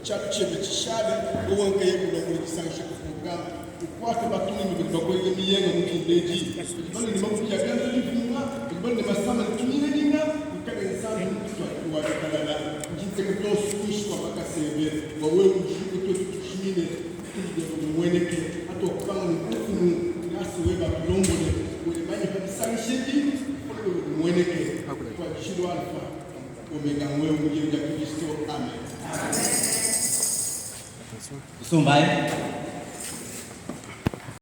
Chaque chef de chade, ou un cahier pour le sang, je comprends. O quarto batom no bakwege miyenga mukindeji bali ni mabuya byanza bifunga bali ni basama tumina ninga ukale nsana mutwa wa kalala njitse ko swishwa bakasebe wawe mujiko to tushimine tuje mweneke ato kupanga ni kufumu kasi weba lombole ule bani kabisa shedi mweneke kwa jishiro alfa omega mwe mujinga Kristo amen. Sombaye